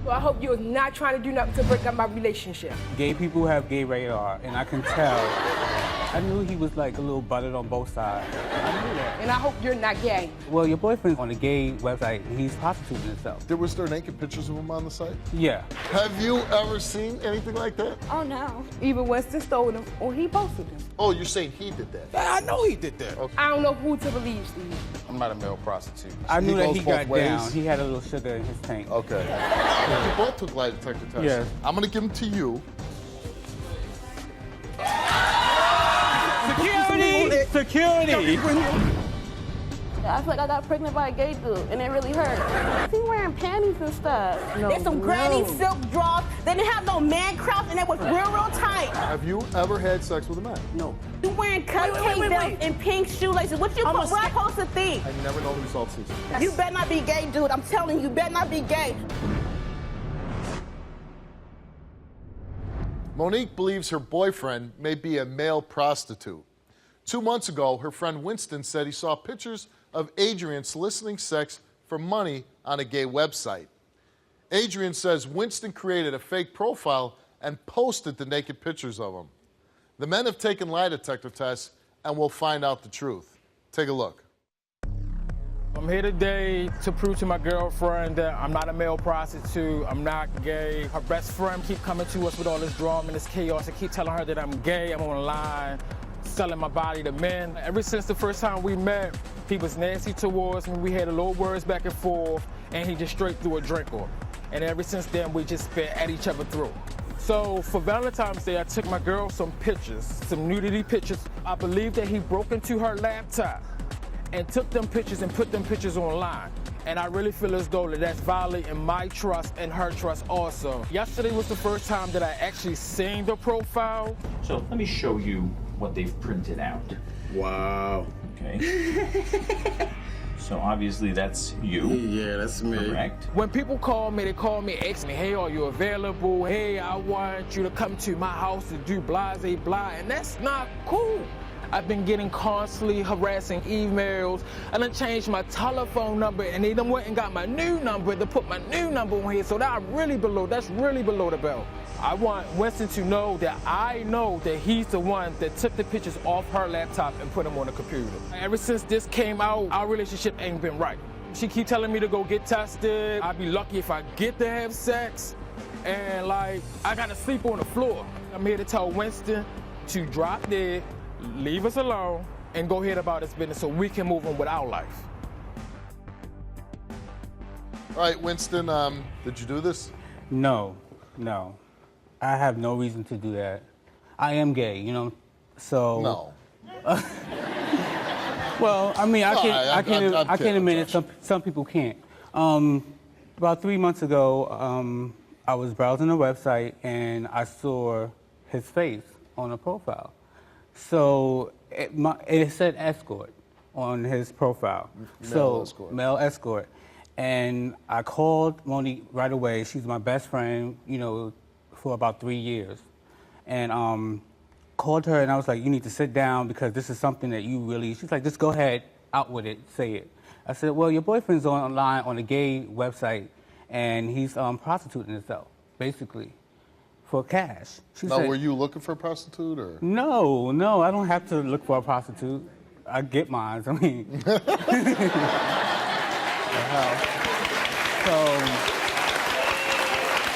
Well, I hope you're not trying to do nothing to break up my relationship. Gay people have gay radar, and I can tell. I knew he was like a little buttered on both sides. I knew that. And I hope you're not gay. Well, your boyfriend's on a gay website, and he's prostituting himself. Was there naked pictures of him on the site? Yeah. Have you ever seen anything like that? Oh, no. Even Winston stole them, or he posted them. Oh, you're saying he did that? I know he did that. Okay. I don't know who to believe, Steve. I'm not a male prostitute. I knew that goes he both got ways. down. He had a little sugar in his tank. Okay. You both took lie detector tests. Yes. I'm gonna give them to you. Security! Security! I feel like I got pregnant by a gay dude, and it really hurt. He wearing panties and stuff. There's some granny silk drawers. They didn't have no man crowds, and it was real tight. Have you ever had sex with a man? No. You wearing cupcake belts and pink shoelaces. What you what I supposed to think? I never know the results, Susan. You better not be gay, dude. I'm telling you, better not be gay. Monique believes her boyfriend may be a male prostitute. 2 months ago, her friend Winston said he saw pictures of Adrian soliciting sex for money on a gay website. Adrian says Winston created a fake profile and posted the naked pictures of him. The men have taken lie detector tests and will find out the truth. Take a look. I'm here today to prove to my girlfriend that I'm not a male prostitute, I'm not gay. Her best friend keep coming to us with all this drama and this chaos. I keep telling her that I'm gay, I'm online, selling my body to men. Ever since the first time we met, he was nasty towards me. We had a little words back and forth, and he just straight threw a drink on me. And ever since then, we just been at each other through. So for Valentine's Day, I took my girl some pictures, some nudity pictures. I believe that he broke into her laptop and took them pictures and put them pictures online. And I really feel as though that's violating my trust and her trust also. Yesterday was the first time that I actually seen the profile. So let me show you what they've printed out. Wow. Okay. So obviously that's you. Yeah, that's me. Correct. When people call me, they call me, ask me, hey, are you available? Hey, I want you to come to my house to do blah, blah, blah. And that's not cool. I've been getting constantly harassing emails. I done changed my telephone number, and they done went and got my new number to put my new number on here. So that's really below the belt. I want Winston to know that I know that he's the one that took the pictures off her laptop and put them on the computer. Ever since this came out, our relationship ain't been right. She keep telling me to go get tested. I'd be lucky if I get to have sex. And like, I gotta sleep on the floor. I'm here to tell Winston to drop dead, leave us alone, and go ahead about his business so we can move on with our life. All right, Winston, did you do this? No. I have no reason to do that. I am gay, you know, so. No. Well, I mean, I can't admit it. Some people can't. About 3 months ago, I was browsing a website and I saw his face on a profile. So it said escort on his profile. Male escort. And I called Monique right away. She's my best friend, you know, for about 3 years. And called her and I was like, you need to sit down because this is something that you really, she's like, just go ahead, out with it, say it. I said, well, your boyfriend's online on a gay website and he's prostituting himself, basically, for cash. She said, were you looking for a prostitute or? No, I don't have to look for a prostitute. I get mine, I mean.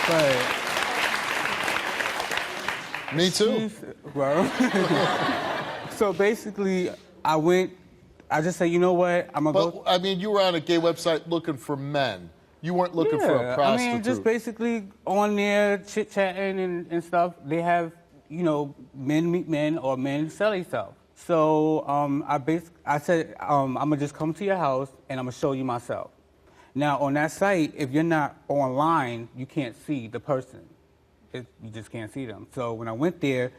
But. Me too. Well, so basically, I just said, you know what, I'm gonna go. I mean, you were on a gay website looking for men. You weren't looking for a prostitute. I mean, just basically on there, chit-chatting and stuff. They have, you know, men meet men or men sell themselves. So I said, I'm gonna just come to your house and I'm gonna show you myself. Now, on that site, if you're not online, you can't see the person. You just can't see them. So when I went there,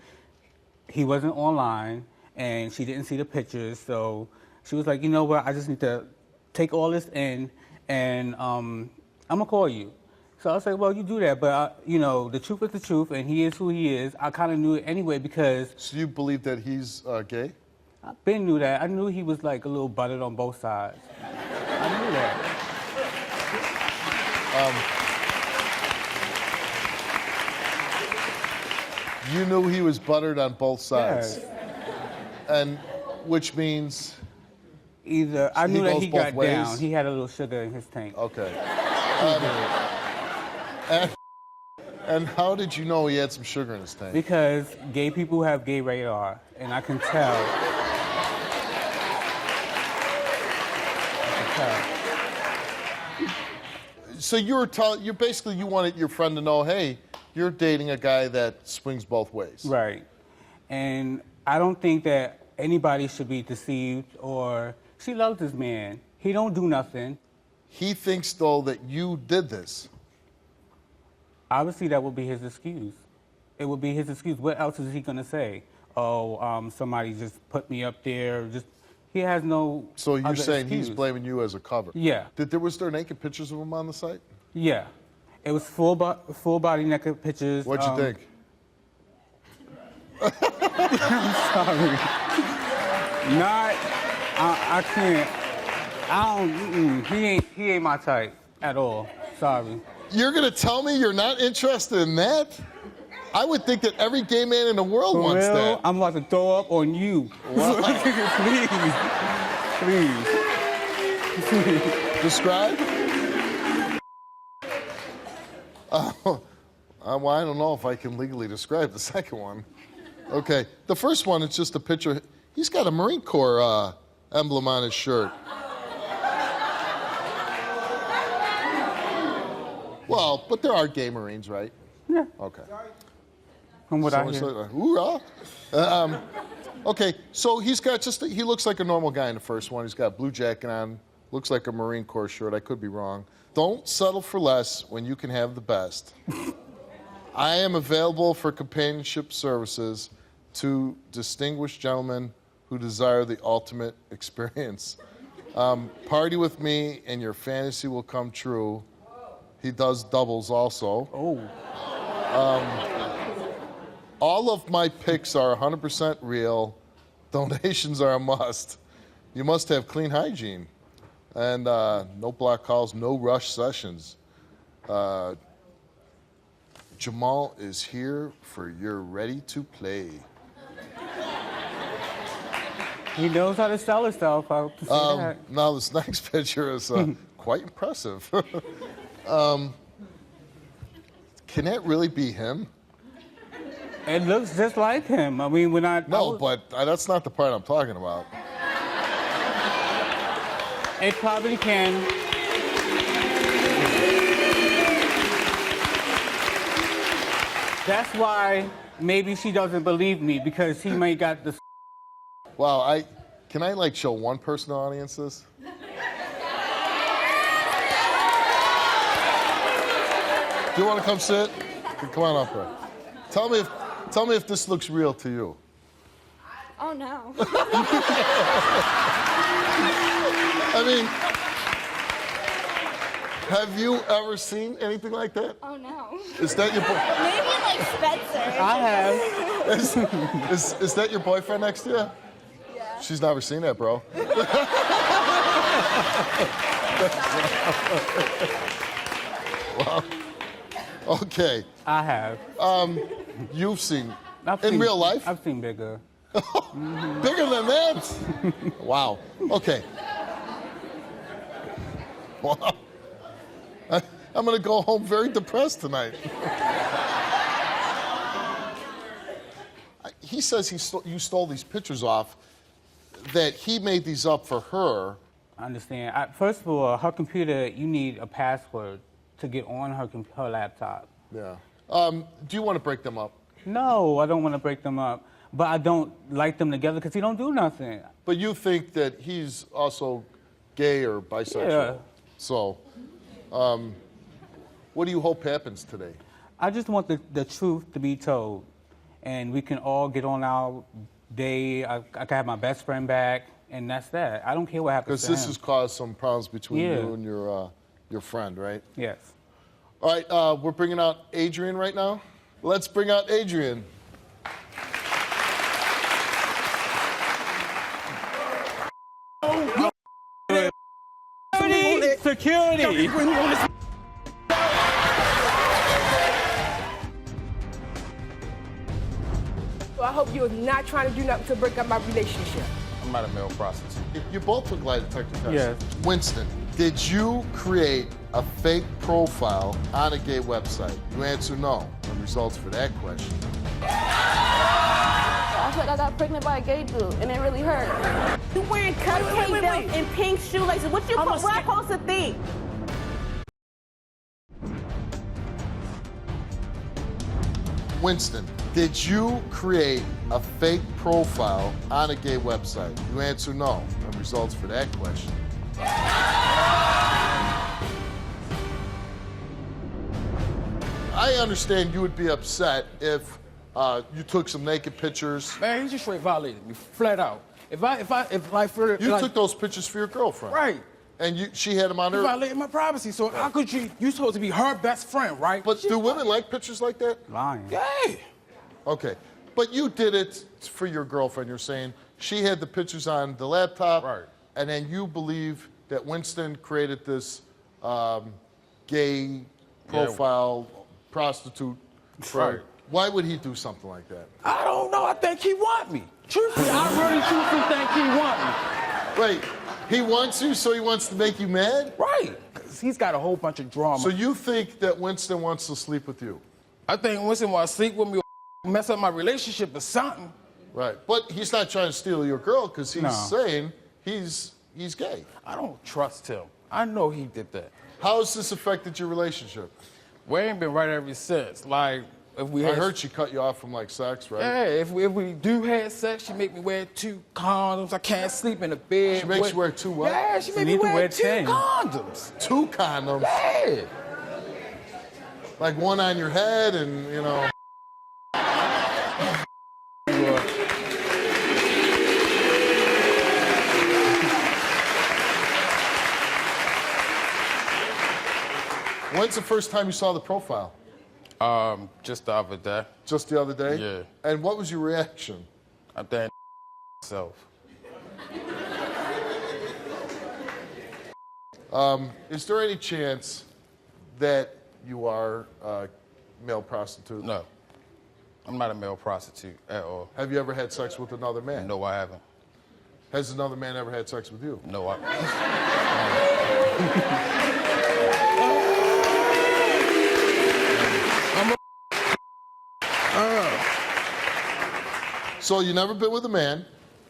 he wasn't online, and she didn't see the pictures. So she was like, you know what, I just need to take all this in, and I'm going to call you. So I was like, well, you do that, but, you know, the truth is the truth, and he is who he is. I kind of knew it anyway because... So you believe that he's gay? I been knew that. I knew he was, like, a little buttered on both sides. I knew that. You knew he was buttered on both sides. Yes. And which means? Either I knew that he got ways? down. He had a little sugar in his tank. Okay. And how did you know he had some sugar in his tank? Because gay people have gay radar, and I can tell. So you basically you wanted your friend to know, hey, you're dating a guy that swings both ways. Right. And I don't think that anybody should be deceived or she loves this man. He don't do nothing. He thinks though that you did this. Obviously that would be his excuse. It would be his excuse. What else is he gonna say? Oh, somebody just put me up there. He has no. So you're saying excuse. he's blaming you as a cover? Yeah. Was there naked pictures of him on the site? Yeah. It was full body naked pictures. What'd you think? I'm sorry. I can't. I don't. He ain't my type at all. Sorry. You're gonna tell me you're not interested in that? I would think that every gay man in the world For wants real, that. I'm about to throw up on you. Please. Describe? Well, I don't know if I can legally describe the second one. Okay, the first one, it's just a picture. He's got a Marine Corps emblem on his shirt. Well, but there are gay Marines, right? Yeah. Okay. From what I hear. Hoorah. Okay, so he's got he looks like a normal guy in the first one. He's got a blue jacket on, looks like a Marine Corps shirt. I could be wrong. Don't settle for less when you can have the best. I am available for companionship services to distinguished gentlemen who desire the ultimate experience. Party with me and your fantasy will come true. He does doubles also. Oh. All of my picks are 100% real. Donations are a must. You must have clean hygiene. And no block calls, no rush sessions. Jamal is here for your ready to play. He knows how to sell himself. I have to say that. Now this next picture is quite impressive. Can that really be him? It looks just like him. I mean, when I... No, but that's not the part I'm talking about. It probably can. That's why maybe she doesn't believe me, because he may got the... Wow, can I like show one person in the audience this? Do you want to come sit? Come on up here. Tell me if this looks real to you. Oh no. I mean, have you ever seen anything like that? Oh no. Is that your Maybe like Spencer. I have. is that your boyfriend next to you? Yeah. She's never seen that, bro. Well, okay. I have. You've seen I've in seen- real life? I've seen bigger. Bigger than that? Wow. Okay. Wow. I'm going to go home very depressed tonight. He says you stole these pictures off, that he made these up for her. I understand. First of all, her computer, you need a password to get on her laptop. Yeah. Do you want to break them up? No, I don't want to break them up. But I don't like them together because he don't do nothing. But you think that he's also gay or bisexual. Yeah. So, what do you hope happens today? I just want the truth to be told. And we can all get on our day. I can have my best friend back, and that's that. I don't care what happens Because to him. this has caused some problems between Yeah. you and your friend, right? Yes. All right, we're bringing out Adrian right now. Let's bring out Adrian. Security! So I hope you're not trying to do nothing to break up my relationship. I'm not a male prostitute. You both took lie detector tests. Yes. Winston, did you create a fake profile on a gay website? You answer no. The results for that question. I feel like I got pregnant by a gay dude, and it really hurt. You wearing cupcake belts and pink shoelaces. What am I supposed to think? Winston, did you create a fake profile on a gay website? You answer no. The results for that question. I understand you would be upset if you took some naked pictures. Man, he just straight violated me, flat out. If like for You took those pictures for your girlfriend. right. And she had them on You her. violated my privacy, so how could you supposed to be her best friend, right? But do women like pictures like that? Lying. Yeah. Okay. But you did it for your girlfriend. You're saying she had the pictures on the laptop. Right. And then you believe that Winston created this gay profile prostitute. Right. Why would he do something like that? I don't know. I think he want me. Truthfully, I really truthfully think he want me. Wait, he wants you, so he wants to make you mad? Right. 'Cause he's got a whole bunch of drama. So you think that Winston wants to sleep with you? I think Winston want to sleep with me or mess up my relationship or something. Right. But he's not trying to steal your girl because he's No. saying he's gay. I don't trust him. I know he did that. How has this affected your relationship? We ain't been right ever since. Like, if we I had... heard she cut you off from like sex, right? Yeah, if we do have sex, she make me wear 2 condoms. I can't sleep in the bed. She makes you wear 2 what? Yeah, she You make me need to wear wear 2 10. condoms. 2 condoms. Yeah. Like one on your head and, you know. When's the first time you saw the profile? Just the other day. Just the other day? Yeah. And what was your reaction? I think myself. Is there any chance that you are a male prostitute? No. I'm not a male prostitute at all. Have you ever had sex with another man? No, I haven't. Has another man ever had sex with you? No, I... So you never been with a man?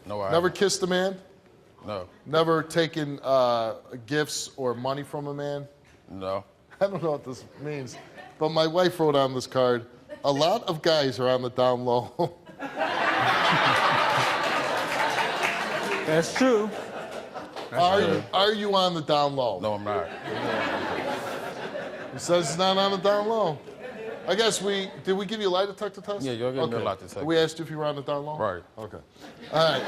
No, I Never haven't. kissed a man? No. Never taken gifts or money from a man? No. I don't know what this means, but my wife wrote on this card, a lot of guys are on the down low. That's true. Are you on the down low? No, I'm not. He says it's not on the down low. I guess did we give you a lie detector test? Yeah, you'll give me a lie detector. We asked you if you were on the down low? Right. Okay. All right.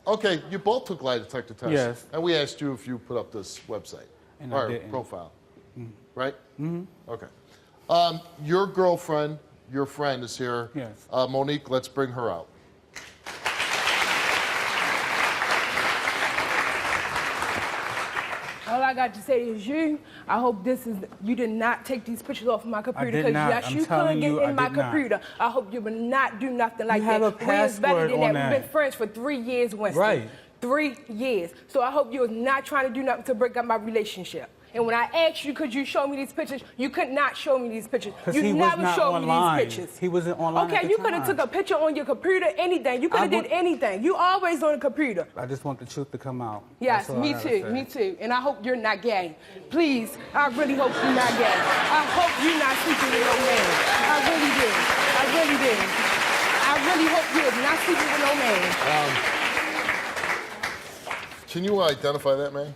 Okay, you both took lie detector tests. Yes. And we asked you if you put up this website. And or I didn't. profile. Right? Mm-hmm. Okay. Your girlfriend, your friend is here. Yes. Monique, let's bring her out. All I got to say is I hope you did not take these pictures off of my computer. did not. Yes, I'm you telling could you, get I in my did not. computer. I hope you will not do nothing like have that. a password than on that. that. We've been friends for 3 years, Winston. Right. 3 years. So I hope you're not trying to do nothing to break up my relationship. And when I asked you, could you show me these pictures, you could not show me these pictures. Because You he was never not showed online. me these pictures. He wasn't online at Okay, the you could have time. took a picture on your computer, anything. You could have did anything. You always on the computer. I just want the truth to come out. Yes, That's all I me gotta too, say. me too. And I hope you're not gay. Please, I really hope you're not gay. I hope you're not sleeping with no man. I really do. I really do. I really hope you're not sleeping with no man. Can you identify that man?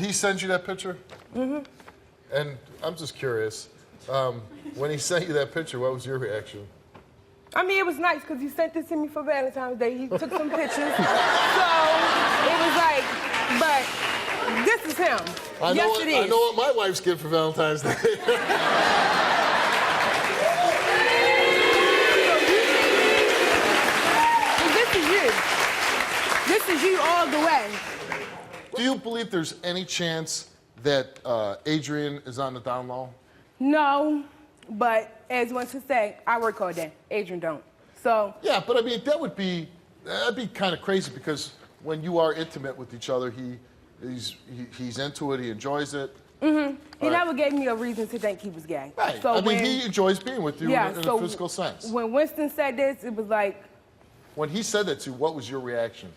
He sent you that picture? Mm-hmm. And I'm just curious, when he sent you that picture, what was your reaction? I mean, it was nice because he sent this to me for Valentine's Day. He took some pictures. So it was like, but this is him. Yes, it is. I know what my wife's gift for Valentine's Day. This is you. This is you all the way. Do you believe there's any chance that Adrian is on the down low? No, But as Winston said, I work all day. Adrian don't. So. Yeah, but I mean, that'd be kind of crazy because when you are intimate with each other, he's into it, he enjoys it. Mm-hmm. He never gave me a reason to think he was gay. Right. So I mean, he enjoys being with you in a physical sense. When Winston said this, it was like. When he said that to you, what was your reaction?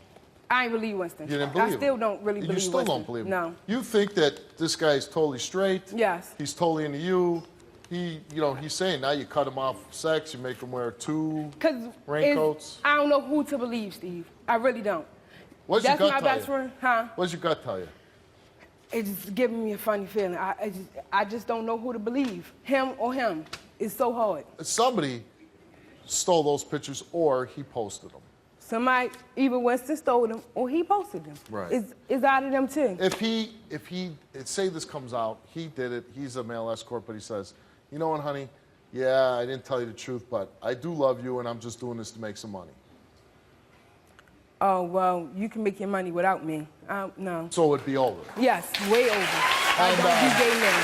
I ain't believe Winston. You didn't believe him? I still don't really believe Winston. You still don't believe him? No. You think that this guy is totally straight? Yes. He's totally into you. He's saying now you cut him off sex, you make him wear 2 raincoats. I don't know who to believe, Steve. I really don't. What's your gut tell you? That's my best friend, huh? What's your gut tell you? It's just giving me a funny feeling. I just don't know who to believe, him or him. It's so hard. Somebody stole those pictures or he posted them. Somebody, either Winston stole them or he posted them. Right. It's out of them too. If he, say this comes out, he did it, he's a male escort, but he says, you know what, honey? Yeah, I didn't tell you the truth, but I do love you and I'm just doing this to make some money. Oh, well, you can make your money without me. No. So it'd be over? Yes, way over. I don't do gay men.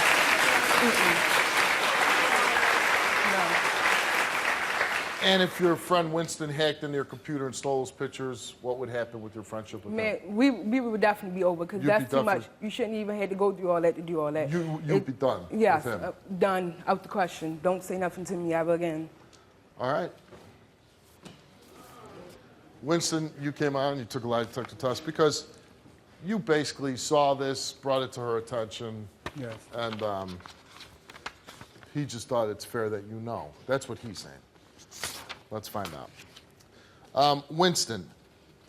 No. And if your friend Winston hacked into your computer and stole those pictures, what would happen with your friendship with Man, him? we would definitely be over because that's too much. You shouldn't even have to go through all that to do all that. You'd be done yes, with him? Done, out the question. Don't say nothing to me ever again. All right. Winston, you came on, you took a lie detector test because you basically saw this, brought it to her attention. Yes. And he just thought it's fair that you know. That's what he's saying. Let's find out. Winston,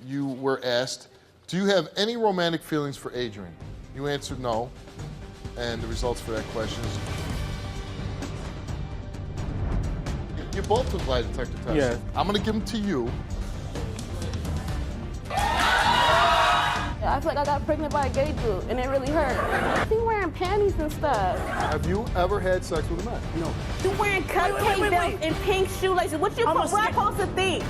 you were asked, do you have any romantic feelings for Adrian? You answered no. And the results for that question is you both took lie detector tests. Yes. I'm going to give them to you. I feel like I got pregnant by a gay dude, and it really hurt. He wearing panties and stuff. Have you ever had sex with a man? No. You wearing cupcake belts and pink shoelaces. What I supposed to think?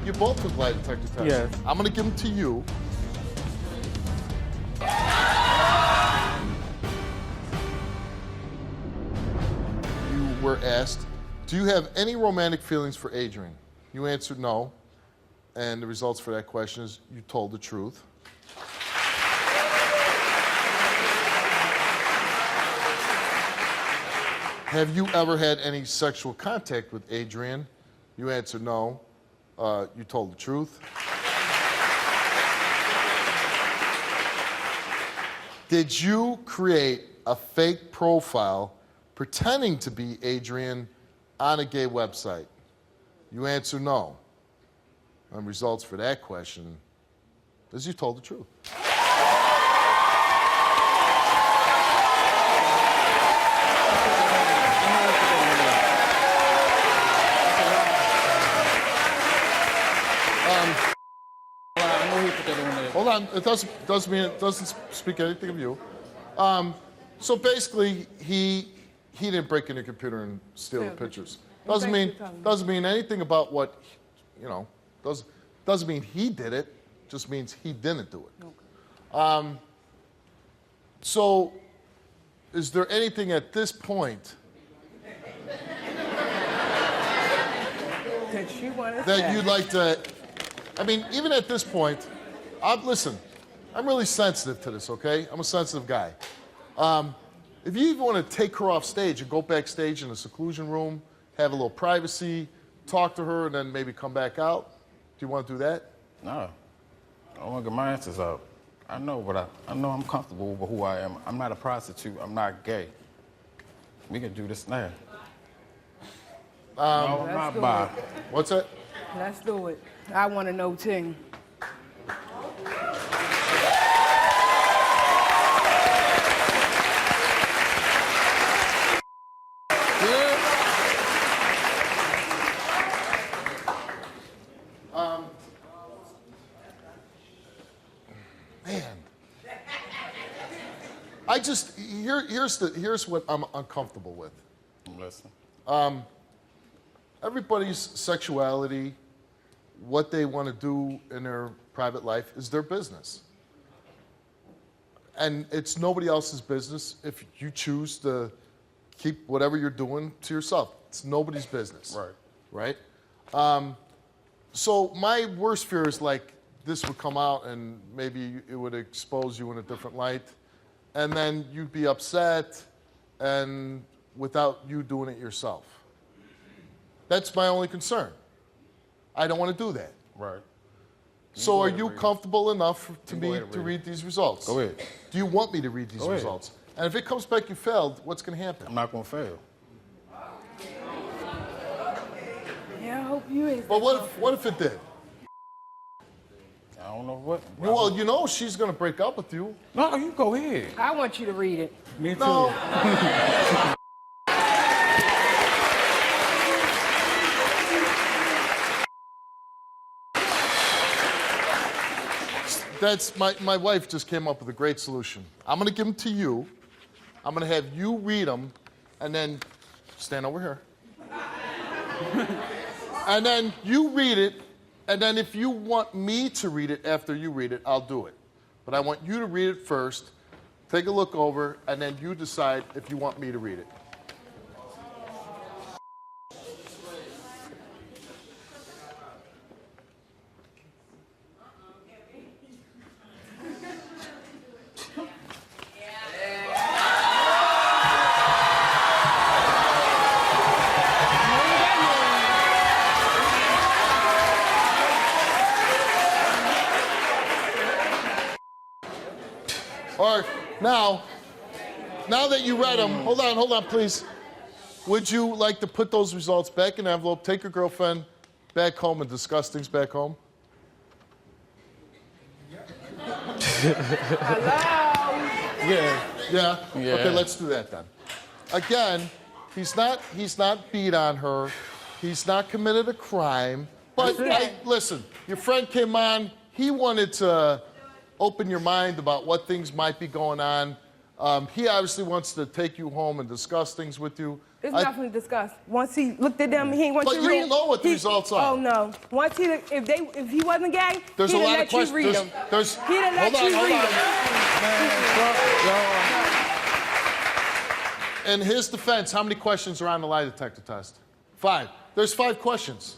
You both took lie detector tests. Yes. I'm going to give them to you. You were asked, do you have any romantic feelings for Adrian? You answered no. And the results for that question is you told the truth. Have you ever had any sexual contact with Adrian? You answered no. You told the truth. Did you create a fake profile pretending to be Adrian on a gay website? You answer no. And results for that question is you told the truth. Hold on, it doesn't speak anything of you. So basically, he didn't break into your computer and steal the pictures. Doesn't mean anything about what, doesn't mean he did it. Just means he didn't do it. Okay. So, is there anything at this point that you'd like to? I mean, even at this point, listen, I'm really sensitive to this, okay? I'm a sensitive guy. If you even want to take her off stage and go backstage in a seclusion room, have a little privacy, talk to her, and then maybe come back out, do you want to do that? No. I want to get my answers out. I know, but I know I'm comfortable with who I am. I'm not a prostitute. I'm not gay. We can do this now. No, I'm not bi. What's that? Let's do it. I want to know too. here's what I'm uncomfortable with. I'm listening. Everybody's sexuality, what they want to do in their private life is their business. And it's nobody else's business if you choose to keep whatever you're doing to yourself. It's nobody's business. Right. Right? So my worst fear is like this would come out and maybe it would expose you in a different light. And then you'd be upset and without you doing it yourself. That's my only concern. I don't want to do that. Right. So are you comfortable enough to me to read these results? Go ahead. Do you want me to read these results? And if it comes back you failed, what's going to happen? I'm not going to fail. Yeah, I hope you is. But what if it did? I don't know what. Well, you know she's going to break up with you. No, you go ahead. I want you to read it. Me too. No. That's my wife just came up with a great solution. I'm going to give them to you. I'm going to have you read them, and then stand over here. And then you read it, and then if you want me to read it after you read it, I'll do it. But I want you to read it first, take a look over, and then you decide if you want me to read it. Or now that you read them, hold on, please. Would you like to put those results back in an envelope, take your girlfriend back home and discuss things back home? Hello? Yeah? Okay, let's do that then. Again, he's not beat on her. He's not committed a crime. But listen, your friend came on. He wanted to open your mind about what things might be going on. He obviously wants to take you home and discuss things with you. There's nothing to discuss. Once he looked at them, he ain't want you to read. But you don't know what the results are. Oh no. Once if he wasn't gay, There's he'd a lot let of questions. you read them. He'd have let you read them. In his defense, how many questions are on the lie detector test? 5. There's 5 questions.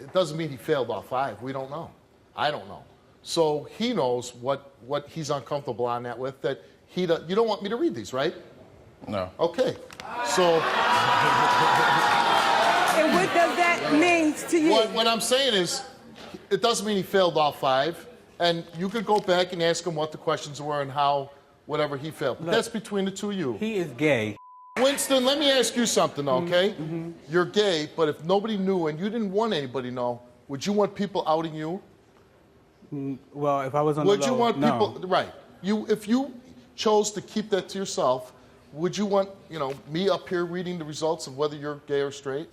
It doesn't mean he failed all 5. We don't know. I don't know. So he knows what he's uncomfortable on that with. That you don't want me to read these, right? No. Okay. So. And what does that mean to you? What I'm saying is, it doesn't mean he failed all 5. And you could go back and ask him what the questions were and how, whatever he failed. But that's between the two of you. He is gay. Winston, let me ask you something, okay? You're gay, but if nobody knew and you didn't want anybody to know, would you want people outing you? Well, if I was on Would the low, you want no. people, right? If you chose to keep that to yourself, would you want, me up here reading the results of whether you're gay or straight?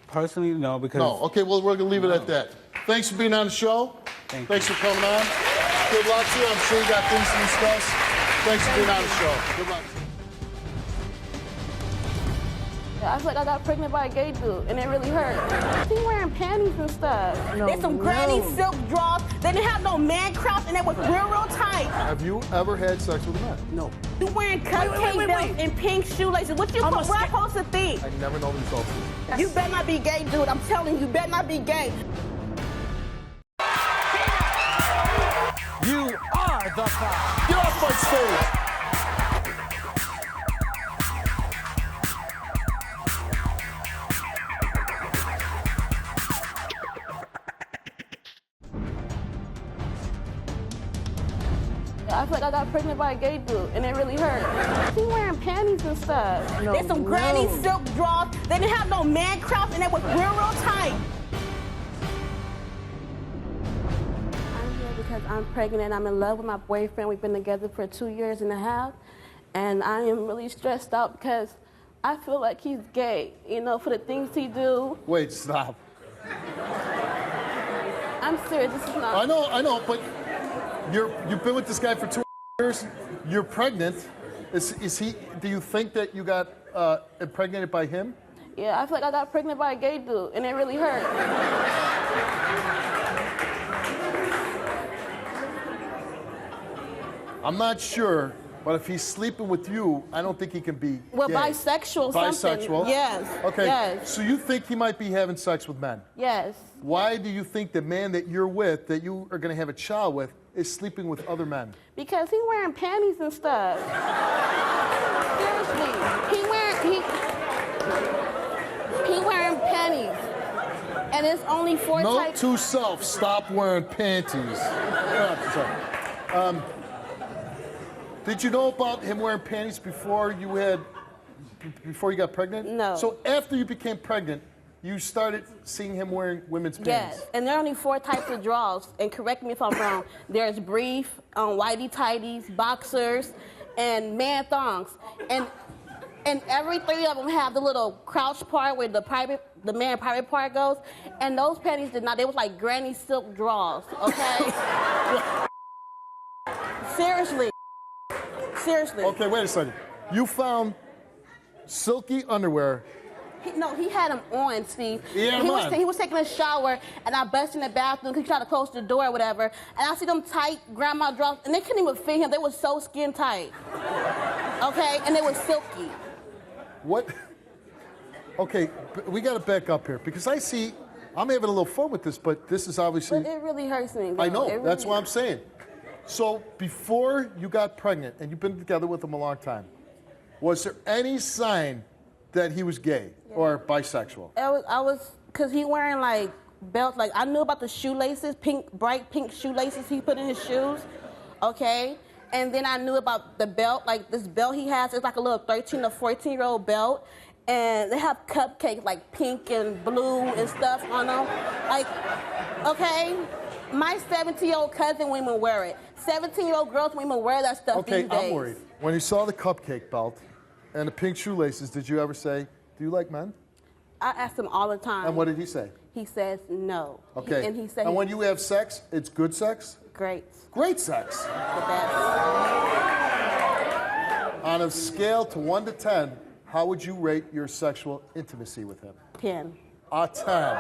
Personally, no, because... No, okay, well, we're gonna leave it at that. Thanks for being on the show. Thanks for coming on. Good luck to you. I'm sure you got things to discuss. Thanks for being on the show. Good luck. I feel like I got pregnant by a gay dude, and it really hurt. He wearing panties and stuff. There's some granny silk drawers. They didn't have no man crouch, and it was real tight. Have you ever had sex with a man? No. You wearing cupcake belts and pink shoelaces. What I'm supposed to think? I never know the results. You better not be gay, dude. I'm telling you, you better not be gay. You are the cop. Get off my stage! I feel like I got pregnant by a gay dude, and it really hurt. He wearing panties and stuff. There's some granny silk drawers. They didn't have no man crouch, and it was real tight. I'm here because I'm pregnant and I'm in love with my boyfriend. We've been together for 2.5 years, and I am really stressed out because I feel like he's gay, for the things he do. Wait, stop. I'm serious, this is not... I know, but you've been with this guy for 2 years, you're pregnant, Is he? Do you think that you got impregnated by him? Yeah, I feel like I got pregnant by a gay dude, and it really hurt. I'm not sure, but if he's sleeping with you, I don't think he can be Well, gay. bisexual, something. Bisexual? Yes. Okay, Yes. so you think he might be having sex with men? Yes. Why do you think the man that you're with, that you are going to have a child with, is sleeping with other men? Because he's wearing panties and stuff. Seriously. He wearing panties. And it's only 4 Note types. to self, stop wearing panties. Did you know about him wearing panties before you got pregnant? No. So after you became pregnant, you started seeing him wearing women's panties? Yes, and there are only 4 types of draws, and correct me if I'm wrong. There's brief, whitey tighties, boxers, and man thongs. And every 3 of them have the little crouch part where the man private part goes. And those panties did not, they was like granny silk draws, okay? Seriously. Okay, wait a second. You found silky underwear. He had them on, Steve. He had 'em on. He was taking a shower, and I busted in the bathroom because he tried to close the door or whatever. And I see them tight grandma drawers, and they couldn't even fit him. They were so skin tight. Okay, and they were silky. What? Okay, we got to back up here because I'm having a little fun with this, but this is obviously. But it really hurts me. Though. I know, Really that's what I'm saying. So before you got pregnant, and you've been together with him a long time, was there any sign that he was gay or bisexual? Because he wearing like belts. Like I knew about the shoelaces, bright pink shoelaces he put in his shoes, okay? And then I knew about the belt, like this belt he has, it's like a little 13 or 14-year-old belt. And they have cupcakes like pink and blue and stuff on them. Like, okay? My 17-year-old cousin wouldn't even wear it. 17-year-old girls wouldn't even wear that stuff these days. Okay, I'm worried. When you saw the cupcake belt and the pink shoelaces, did you ever say, do you like men? I ask him all the time. And what did he say? He says no. Okay. And he said. And when you have sex, it's good sex? Great. Great sex. The best. On a scale to 1 to 10, how would you rate your sexual intimacy with him? 10. A 10.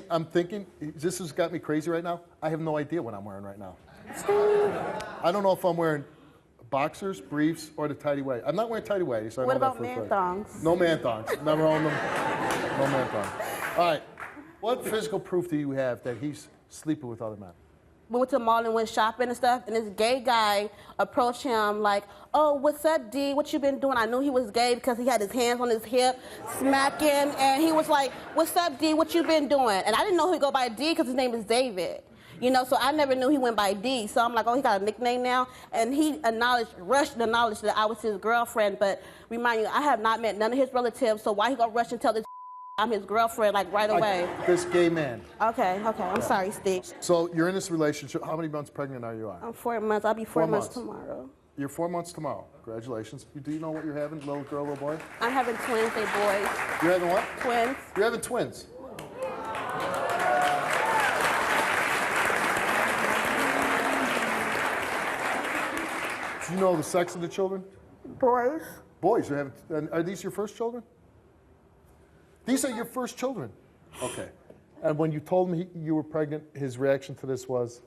I'm thinking, this has got me crazy right now. I have no idea what I'm wearing right now. I don't know if I'm wearing boxers, briefs, or the tidy whitey. I'm not wearing tidy whitey, so I What know that about for a man fact. thongs? No man thongs. Never owned them. No man thongs. All right. What physical proof do you have that he's sleeping with other men? We went to the mall and went shopping and stuff, and this gay guy approached him like, oh, what's up, D? What you been doing? I knew he was gay because he had his hands on his hip, smacking, and he was like, what's up, D? What you been doing? And I didn't know he'd go by D because his name is David. You know, so I never knew he went by D. So I'm like, oh, he got a nickname now. And he rushed to acknowledge that I was his girlfriend. But remind you, I have not met none of his relatives, so why he gonna rush and tell this I'm his girlfriend, like, right away? This gay man. Okay. I'm sorry, Steve. So you're in this relationship. How many months pregnant are you on? I'm 4 months. I'll be 4 months tomorrow. You're 4 months tomorrow. Congratulations. Do you know what you're having, little girl, little boy? I'm having twins, they boys. You're having what? Twins. You're having twins. Do you know the sex of the children? Boys. Boys. Are these your first children? These are your first children. Okay. And when you told him you were pregnant, his reaction to this was?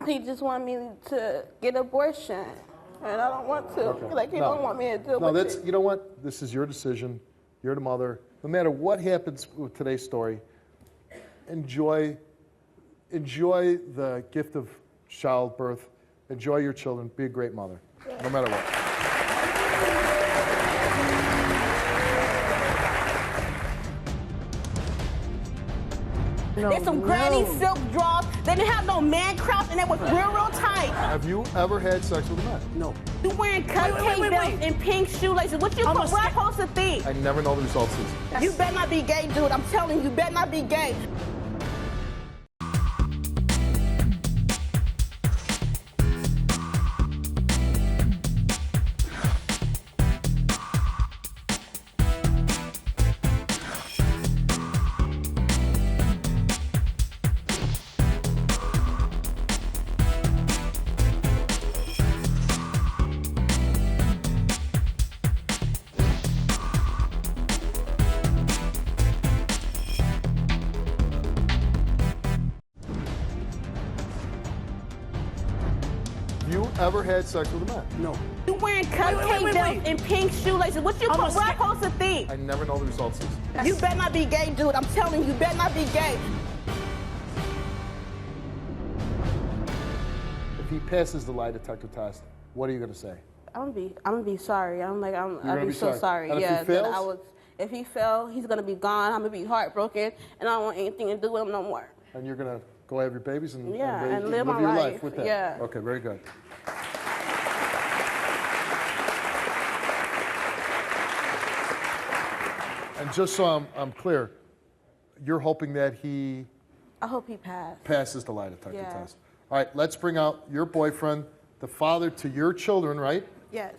He just wanted me to get an abortion. And I don't want to. Okay. Like, he don't want me to do it. You know what? This is your decision. You're the mother. No matter what happens with today's story, enjoy the gift of childbirth. Enjoy your children. Be a great mother, no matter what. There's some granny silk drawers. They didn't have no man crouch, and it was real tight. Have you ever had sex with a man? No. You wearing cupcake belts and pink shoelaces. What you supposed to think? I never know the results of this. You better not be gay, dude. I'm telling you, better not be gay. ever had sex with a man? No. You wearing cupcake belts and pink shoelaces. What you supposed to think? I never know the results of this. You better not be gay, dude. I'm telling you, you better not be gay. If he passes the lie detector test, what are you going to say? I'm gonna be sorry. I'll be so sorry. sorry. And if yeah, he fails? that I was. If he failed, he's gonna be gone. I'm gonna be heartbroken, and I don't want anything to do with him no more. And you're going to go have your babies and, and live my your life. life with that? Yeah. Okay, very good. And just so I'm clear, you're hoping that he I hope he passed. passes the lie detector Yeah. test. All right, let's bring out your boyfriend, the father to your children, right? Yes.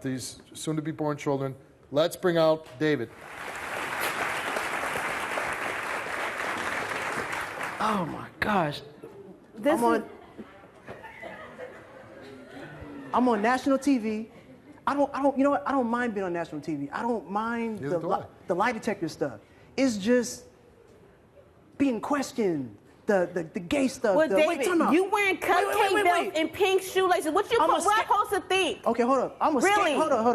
These soon-to-be-born children. Let's bring out David. Oh my gosh. I'm on national TV. You know what? I don't mind being on national TV. I don't mind the lie detector stuff. It's just being questioned, the gay stuff. Well, David, time out. you wearing cupcake belts and pink shoelaces. What you supposed to think? Okay, hold up. Hold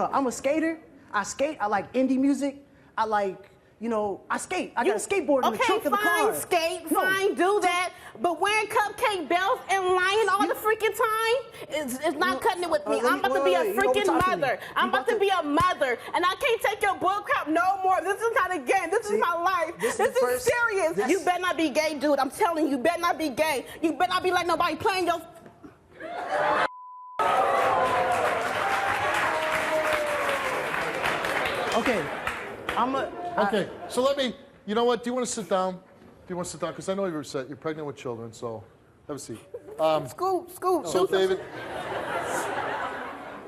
on. I'm a skater. I skate. I like indie music. I like, I skate. I got a skateboard in the trunk of the car. Okay, fine, skate, fine, do that. But wearing cupcake belts and lying all the freaking time is not cutting it with me. I'm about to be a freaking mother. I'm about to be a mother, and I can't take your bull crap no more. This is not a game. This is my life. This is serious. You better not be gay, dude. I'm telling you, you better not be gay. You better not be like nobody playing your... Okay, Okay, so let me, you know what, do you want to sit down? Do you want to sit down? Because I know you're pregnant with children, so have a seat. Scoop. So, David,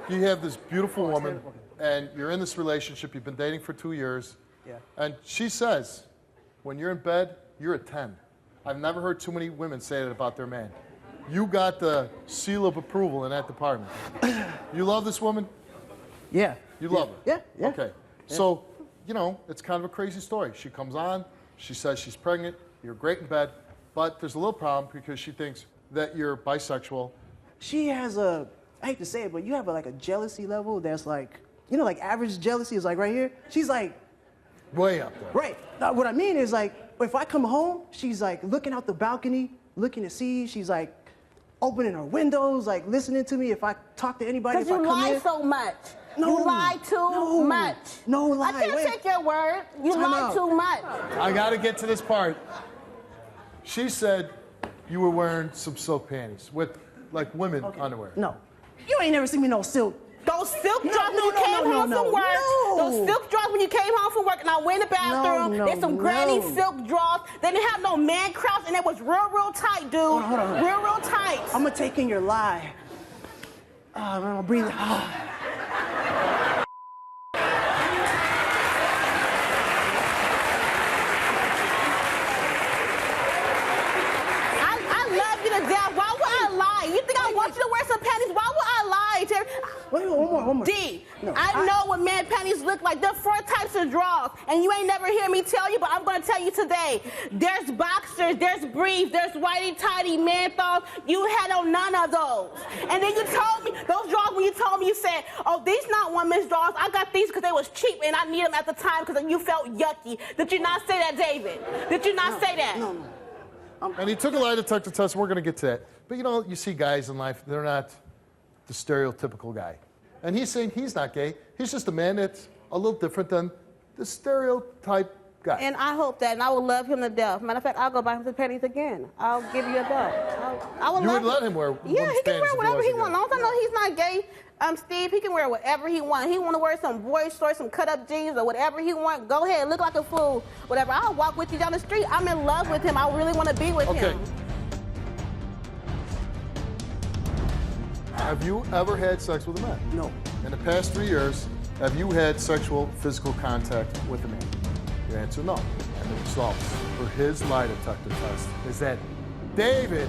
you have this beautiful woman, and you're in this relationship. You've been dating for 2 years. Yeah. And she says, when you're in bed, you're a 10. I've never heard too many women say that about their man. You got the seal of approval in that department. You love this woman? Yeah. You love her? Yeah. Okay. So, it's kind of a crazy story. She comes on, she says she's pregnant, you're great in bed, but there's a little problem because she thinks that you're bisexual. She has I hate to say it, but you have a jealousy level that's like, like average jealousy is like right here. She's like... Way up there. Right. Now, what I mean is like, if I come home, she's like looking out the balcony, looking to see, she's like opening her windows, like listening to me if I talk to anybody, if I come in. Because you lie so much. No, you lie too much. No lie. I can't take your word. You lie too much. I got to get to this part. She said you were wearing some silk panties with, like, women underwear. No. You ain't never seen me no silk. Those silk drawers when you came home from work. Those silk drawers when you came home from work and I went in the bathroom. There's some granny silk drawers. They didn't have no man crouch and it was real tight, dude. Hold on. Real tight. I'm gonna take in your lie. I'm gonna breathe. One more. D, I know what man panties look like. There are 4 types of drawers, and you ain't never hear me tell you, but I'm gonna tell you today. There's boxers, there's briefs, there's whitey tighty man thongs. You had on none of those. And then you told me, those drawers, when you told me, you said, oh, these not women's drawers. I got these because they was cheap, and I need them at the time because you felt yucky. Did you not say that, David? Did you not say that? No. And he took a lie detector test, and we're gonna get to that. But you see guys in life, they're not the stereotypical guy. And he's saying he's not gay. He's just a man that's a little different than the stereotype guy. And I hope that, and I would love him to death. Matter of fact, I'll go buy him some panties again. I'll give you a belt. You would let him wear Yeah, he can wear whatever he wants. wants. As long as I know he's not gay, Steve, he can wear whatever he wants. He want to wear some boy shorts, some cut-up jeans, or whatever he want. Go ahead, look like a fool, whatever. I'll walk with you down the street. I'm in love with him. I really want to be with him. Have you ever had sex with a man? No. In the past 3 years, have you had sexual, physical contact with a man? Your answer, no. And the results for his lie detector test is that David...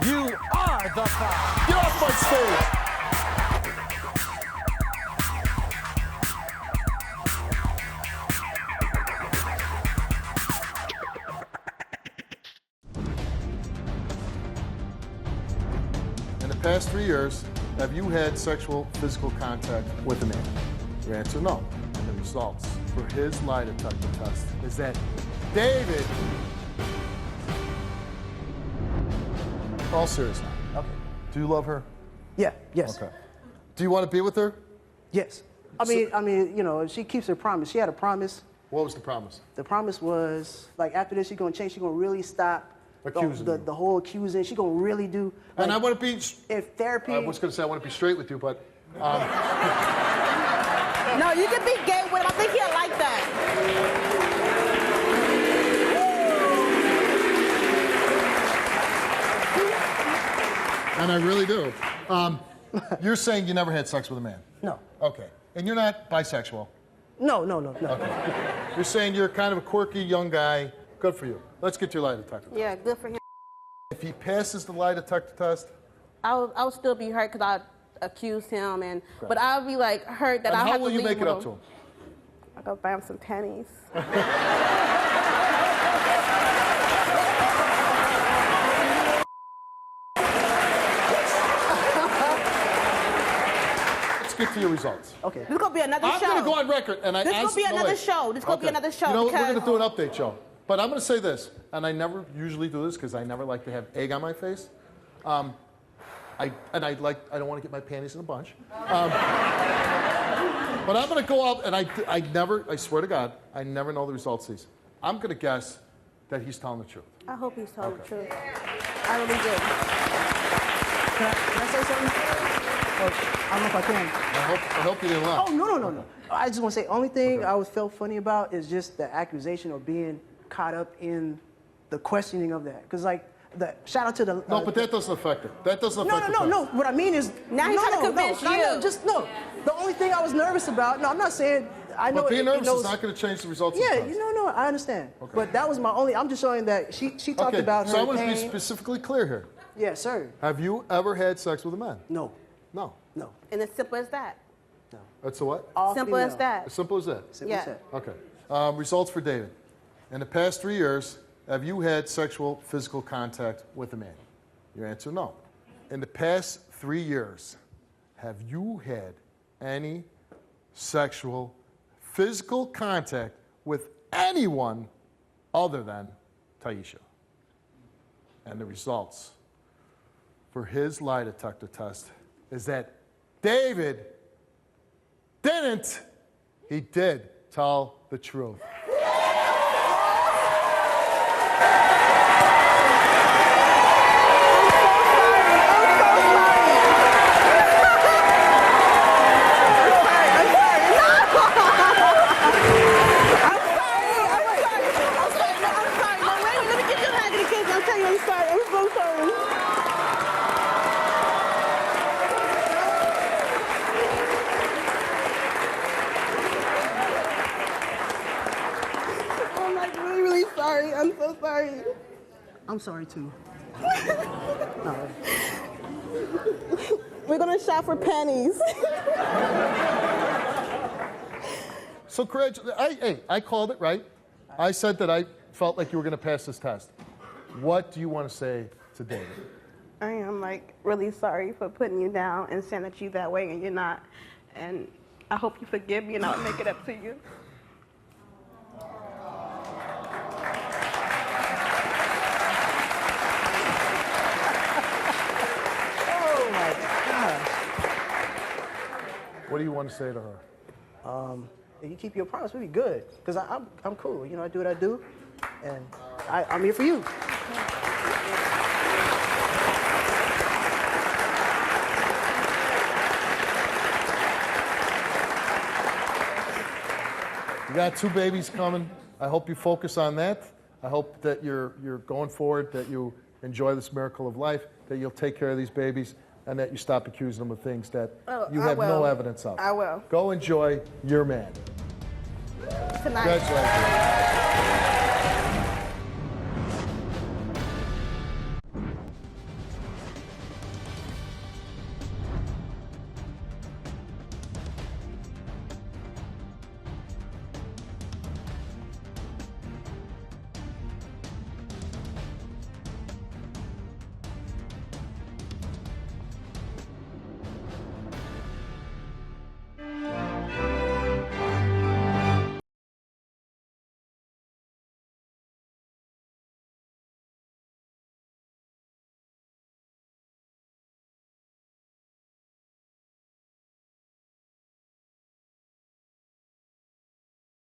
You are the father. Get off my stage! past 3 years, have you had sexual physical contact with a man? Your answer, no. And the results for his lie detector test is that David, all serious now. Okay. Do you love her? Yeah. Yes. Okay. Do you want to be with her? Yes. I mean, you know, she keeps her promise. She had a promise. What was the promise? The promise was, like, after this, she's gonna change. She's gonna really stop Accusing the whole accusing. She's gonna really do. Like, And I want to be. if therapy. I was going to say I want to be straight with you, but. No, you can be gay with him. I think he'll like that. And I really do. You're saying you never had sex with a man? No. Okay. And you're not bisexual? No. Okay. You're saying you're kind of a quirky young guy. Good for you. Let's get your lie detector. Yeah, good for him. If he passes the lie detector test, I would still be hurt because I accused him, but I'll be like hurt that and I how have will to you leave make it with up him. to him? I go buy him some pennies. Let's get to your results. Okay. This is gonna be another I'm show. going to go on record, and I This asked. gonna be no, another wait. show. This gonna be another show. You know, we're because going to do an update show. But I'm going to say this, and I never usually do this because I never like to have egg on my face. I don't want to get my panties in a bunch. But I'm going to go out, and I swear to God, I never know the results of these. I'm going to guess that he's telling the truth. I hope he's telling the truth. I really do. Can I say something? I don't know if I can. I hope you didn't lie. Oh, no. I just want to say, only thing I always felt funny about is just the accusation of being caught up in the questioning of that. Because, like, shout out to the... No, but that doesn't affect it. That doesn't affect it. No. What I mean is... Now he's trying to convince you. No. The only thing I was nervous about... No, I'm not saying... I know But being nervous knows, is not going to change the results Yeah, of the test. no, I understand. Okay. But that was my only... I'm just showing that she talked Okay, about her so I want to be pain. specifically clear here. Yes, sir. Have you ever had sex with a man? No. No. And it's simple as that. That's a what? All Simple as female. that. As simple as that. Simple as Yeah. that. Okay. Results for David. In the past 3 years, have you had sexual physical contact with a man? Your answer, no. In the past 3 years, have you had any sexual physical contact with anyone other than Taisha? And the results for his lie detector test is that David didn't. He did tell the truth. I'm so sorry. I'm sorry, too. We're gonna shop for pennies. So, Craig, I called it, right? I said that I felt like you were going to pass this test. What do you want to say to David? I am really sorry for putting you down and saying that you that way and you're not. And I hope you forgive me and I'll make it up to you. Oh, my gosh. What do you want to say to her? If you keep your promise, we'll be good. Because I'm cool. You know, I do what I do. And I'm here for you. You got 2 babies coming. I hope you focus on that. I hope that you're going forward, that you enjoy this miracle of life, that you'll take care of these babies, and that you stop accusing them of things that you have no evidence of. I will. Go enjoy your man. Tonight. Congratulations.